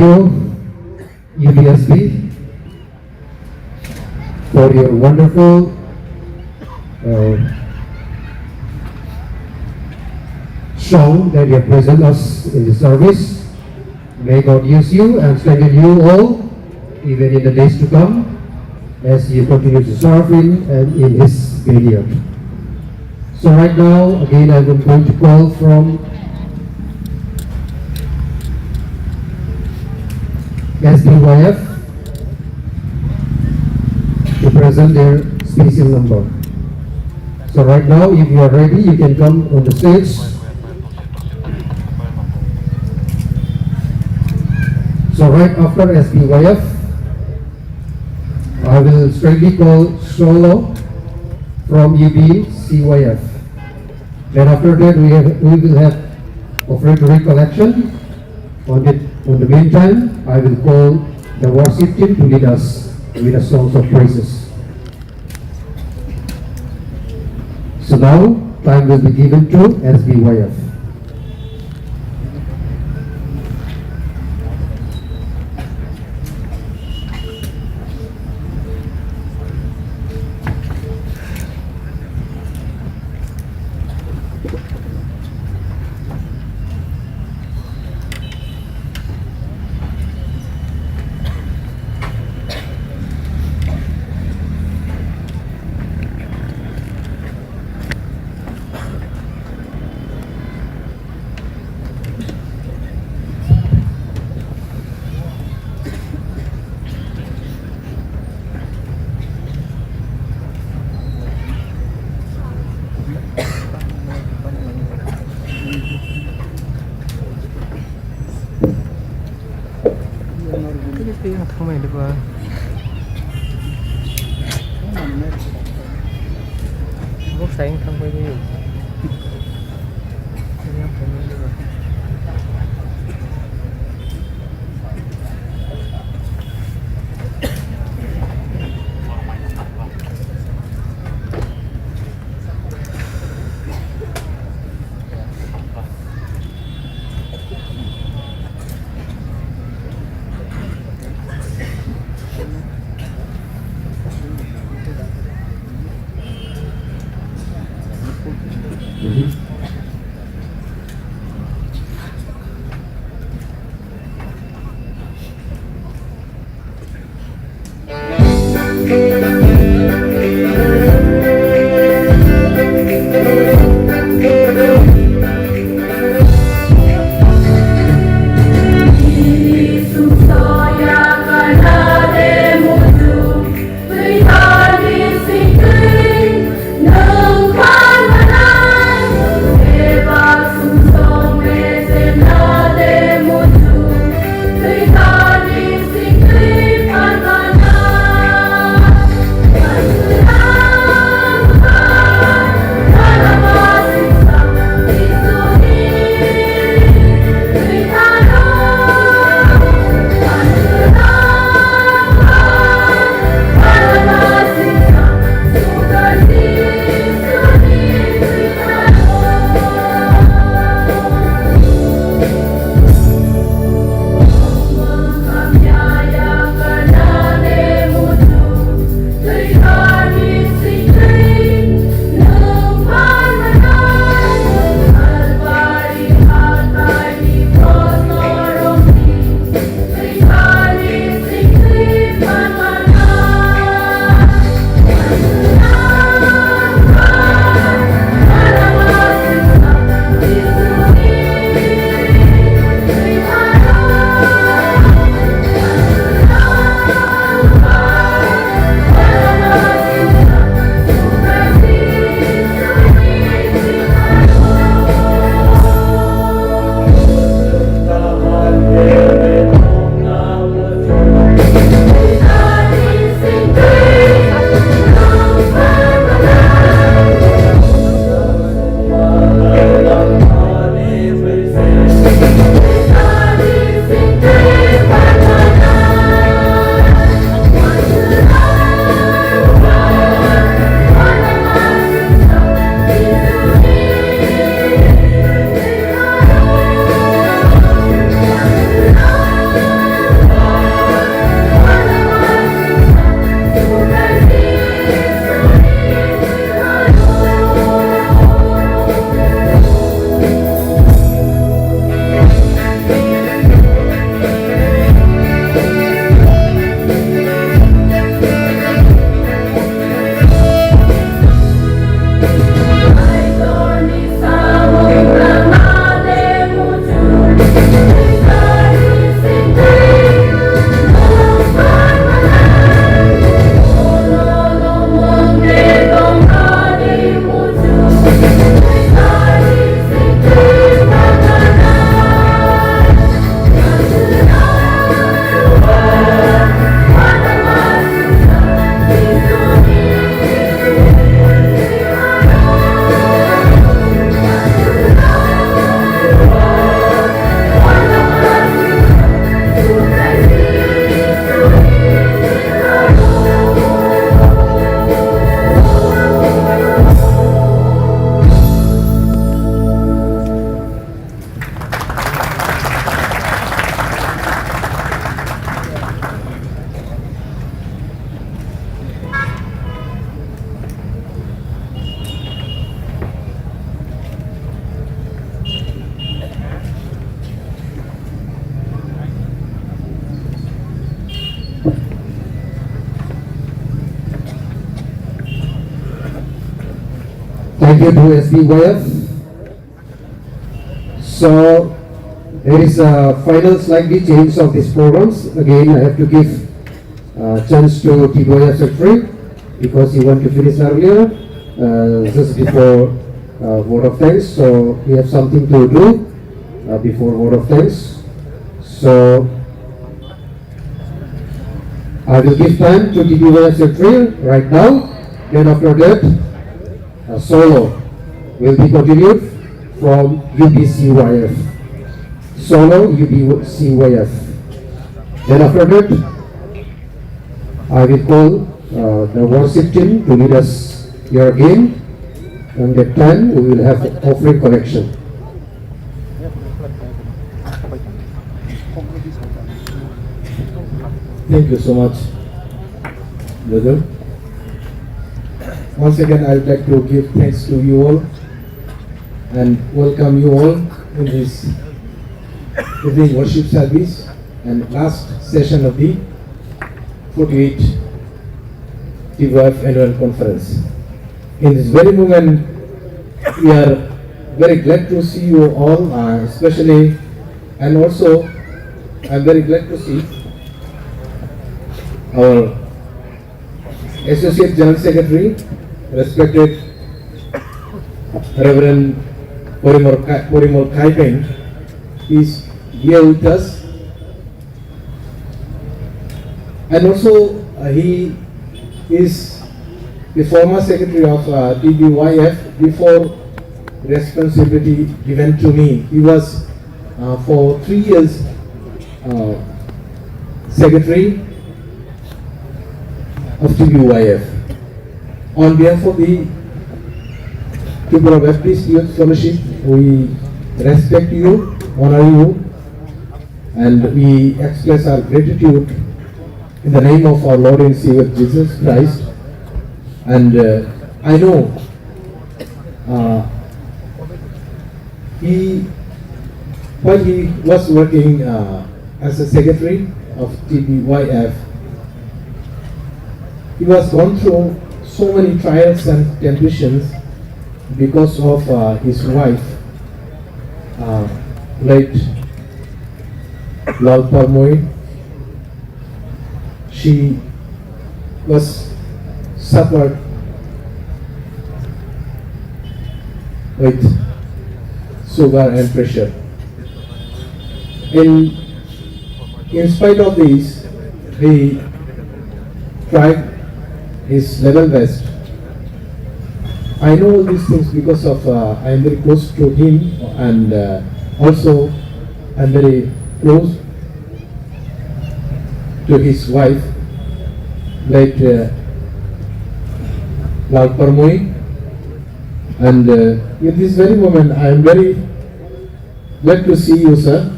you, UBSB, for your wonderful show that you have presented us in the service. May God use you and strengthen you all, even in the days to come, as you continue to serve Him and in His vineyard. So right now, again, I'm going to call from TBYF to present their special number. So right now, if you are ready, you can come on the stage. So right after SBYF, I will straightly call solo from UBCYF. Then after that, we will have offertory collection. On the meantime, I will call the worship team to lead us with the songs of praises. So now, time will be given to SBYF. Thank you to SBYF. So there is a final slightly change of these programs. Again, I have to give chance to TBYF Secretary because he want to finish earlier, just before vote of thanks. So we have something to do before vote of thanks. So I will give time to TBYF Secretary right now. Then after that, a solo will be continued from UBCYF. Solo UBCYF. Then after that, I will call the worship team to lead us here again. And at 10, we will have offering collection. Thank you so much, brother. Once again, I would like to give thanks to you all and welcome you all in this evening worship service and last session of the 48th TBYF Annual Conference. In this very moment, we are very glad to see you all, especially, and also I am very glad to see our Associate General Secretary, respected Reverend Porimor Kaipeng, is here with us, and also he is the former secretary of TBYF before responsibility given to me. He was for 3 years secretary of TBYF. On behalf of the people of Baptist Youth Fellowship, we respect you, honor you, and we express our gratitude in the name of our Lord and Savior Jesus Christ. And I know while he was working as a secretary of TBYF, he was gone through so many trials and temptations because of his wife, late Lal Parmoy. She was suffered with sugar and pressure. In spite of this, he tried his level best. I know these things because of I am very close to him, and also I am very close to his wife, late Lal Parmoy. And in this very moment, I am very glad to see you, sir.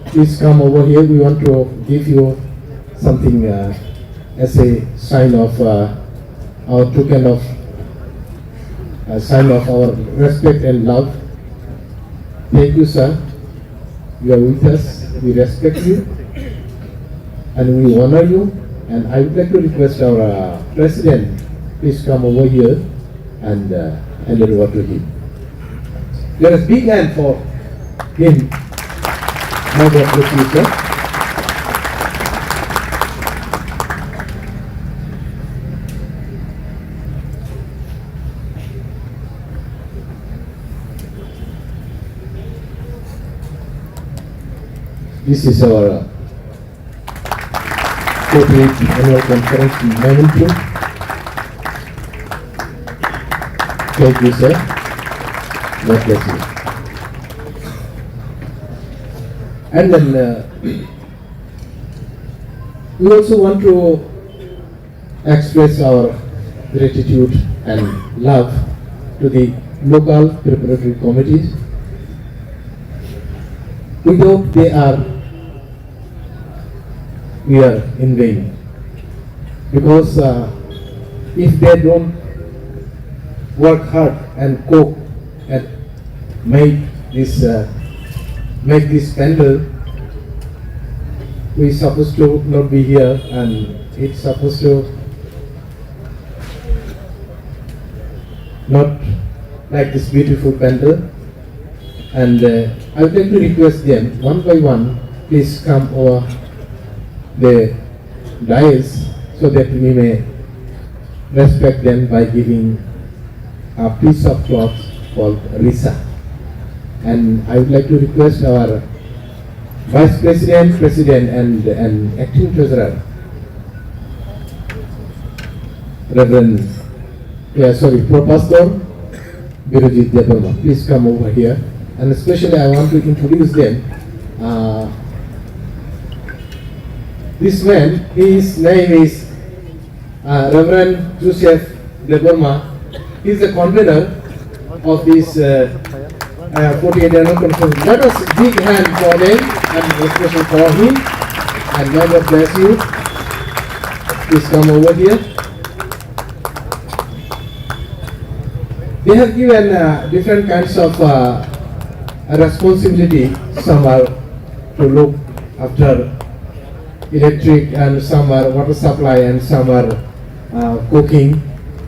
Please come over here. We want to give you something as a sign of our token of a sign of our respect and love. Thank you, sir. You are with us. We respect you and we honor you. And I would like to request our president, please come over here and hand it over to him. Let us big hand for him. Now God bless you, sir. This is our 48th annual conference in Nainani. Thank you, sir. God bless you. And then we also want to express our gratitude and love to the local preparatory committees. Without we are in vain, because if they don't work hard and cope and make this pandal, we supposed to not be here, and it's supposed to not like this beautiful pandal. And I would like to request them one by one, please come over the dais so that we may respect them by giving a piece of cloth called risa. And I would like to request our Vice President, President and Acting Treasurer, Reverend, Pastor Birojit Debarma, please come over here. And especially I want to introduce them. This man, his name is Reverend Joseph Debarma. He is the convener of this 48 annual conference. Let us big hand for them and especially for him. And God bless you. Please come over here. They have given different kinds of responsibility. Some are to look after electric, and some are water supply, and some are cooking,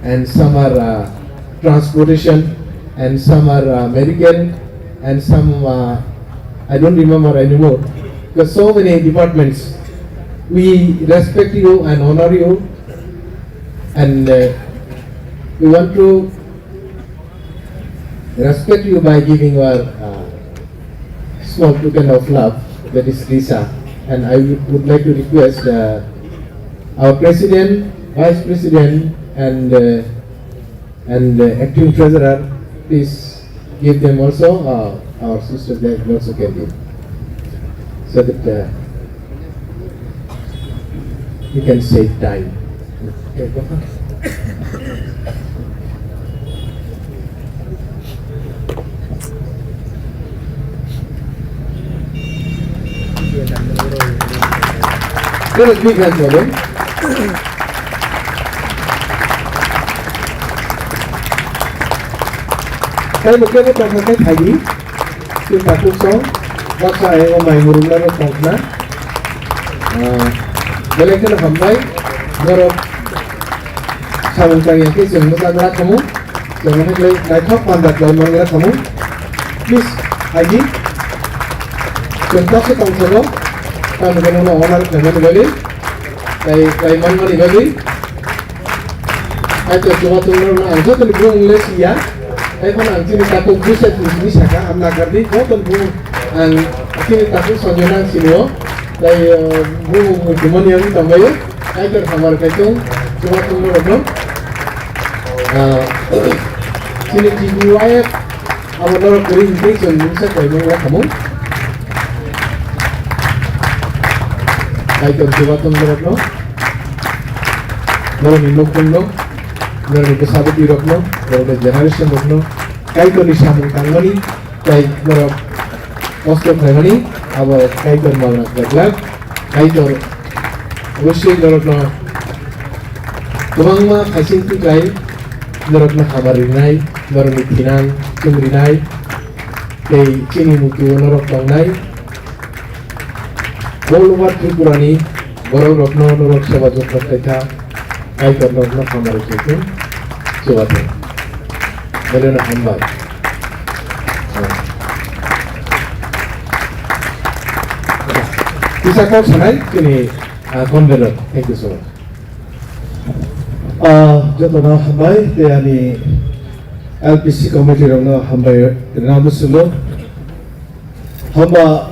and some are transportation, and some are medical, and some I don't remember anymore. Because so many departments. We respect you and honor you, and we want to respect you by giving our small token of love, that is Risa. And I would like to request our President, Vice President, and Acting Treasurer, please give them also, our sister there also can give, so that you can save time. Okay, go on. Let us big hand for them. Cái một cái trong cái phaidi, chúng ta cũng sống, bác sĩ ở ngoài ngủ lên phòng nát. Đây là cái hầm bay, rồi samung yang cái sừng nó ra kamu, jangan lagi naik kapan dah kalau mau kamu, please, phaidi, contoh ke tong solo. Kami kena nak orang dengan beli, kay mana beli, ay cuma tunggu na angso tu buang Malaysia, ay pun ang Chini takut buset di sini kan, am nak kerdi, kau tu buang ang Chini takut sonjonan sini, ay buang cuma ni ang tambah, ay terhambar kaitung, cuma tunggu orang, Chini TBYF, awak orang kering kering sonjonan kay mana kamu. Kaitor Subraiyung Jisu, Naiwi Rwchapmung Mwsamung, generation rokno, Kaitor ni samung tangani, Kaitor posto khaiwi, abo Kaitor mauna gaglak, Kaitor bisingtwi, Kothoma bisingtwi, rokno hamarinai, rokno pinang, cumrinai, kay Chini mutu rok tongnai. Bolumat Tripurani, Rwchapmung Mwsamung Kaitor rokno hamar Jisu, Subraiyung, Melena hambai. Bisa kau sanai, kini convener. Thank you so much. Joto na hambai, tiani LPC committee rokno hambai namu sulo, hamba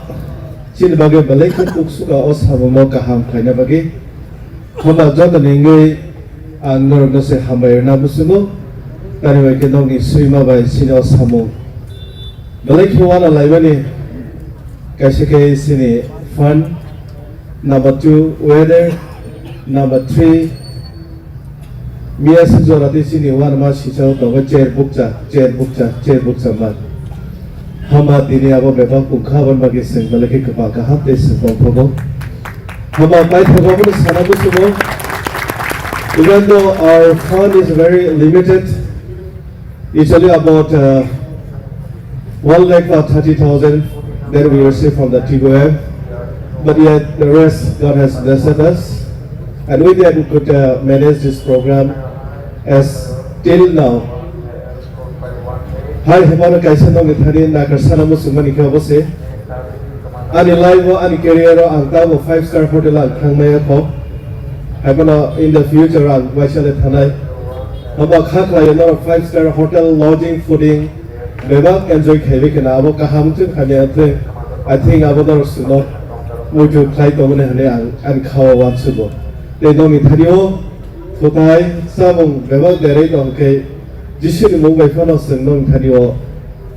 Chini bagai balai kutuk suka os hamung kaham kaina bagi, hamba joto nengai nor nase hambai namu sulo, kani bagai kendong ni suima bagai Chini os hamung. Balai kuwana laibani, kaise kai sini fun. Number 2, weather. Number 3, Mia Sinjorati sini wan mas hijau tongo chair bukca man. Hama dini abo beba wngkha bagi sing balaki kepa kaham te sing tongnairok. Hama bai thogo pun sana busumo. Even though our fund is very limited, it's only about 1,30,000 that we receive from the TBYF. But yet the rest God has blessed us, and with that we could manage this program as till now. hai hebana kaisa no mithari na karsana musumani ka bose ani live ani career ang tabo 5-star hotel ang thangmaya ko hebana in the future ang waisale thanai aba khaklai no 5-star hotel lodging fooding beba enjoy khaiwi kana abo kaham chu khane ate I think abo dor suno mutu khai to mane hane ang khawa wat subo te no mithario Kwthang samung beba dere dong ke Jisu ni mong waifa no seng nong thario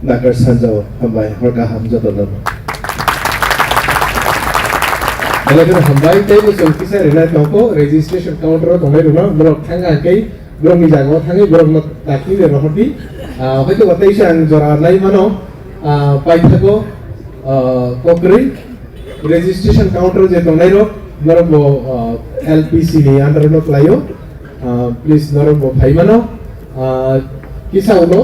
nakar sanjaw hambai horka ham joto no Alaga hambai tay mo song kisa rena tongko registration counter tongnairokno borok thanga ke borok ni jago thangi borok no takni le rohoti hoito batai sang jora nai mano paithago kokri registration counter je tongnairok borok bo LPC ni under no klayo please borok bo phai mano kisa uno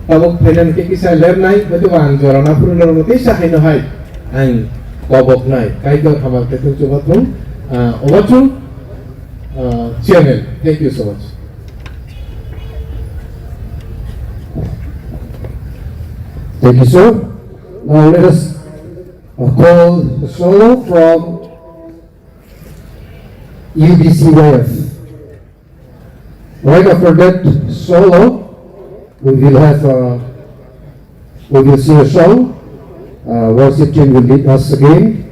tabok phainan ke kisa ler nai hoito bang jora na purun no kisa haino hai ang kobok nai kaito hamar ketung chubatung over to channel. Thank you so much. Thank you, sir. Now let us call the solo from TBYF. Right after that solo, we will see a song. Worship team will lead us again.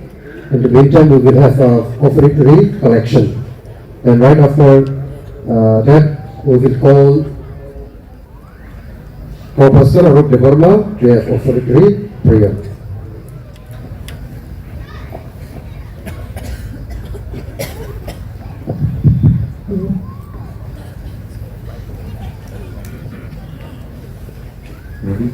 In the meantime, we will have a offertory collection. And right after that, we will call Co-Pastor Aruk Devarma to have offertory prayer. Ready?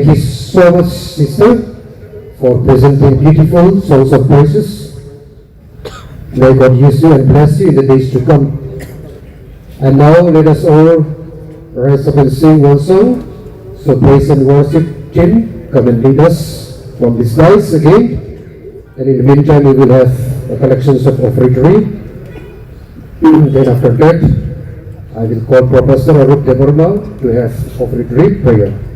Thank you so much, sister, for presenting beautiful songs of praises. May God use you and bless you in the days to come. And now let us all rise up and sing one song. So praise and worship Chini, come and lead us from this nice again. And in the meantime, we will have a collections of offertory. Then after that, I will call Professor Rwchapmung to have offertory prayer.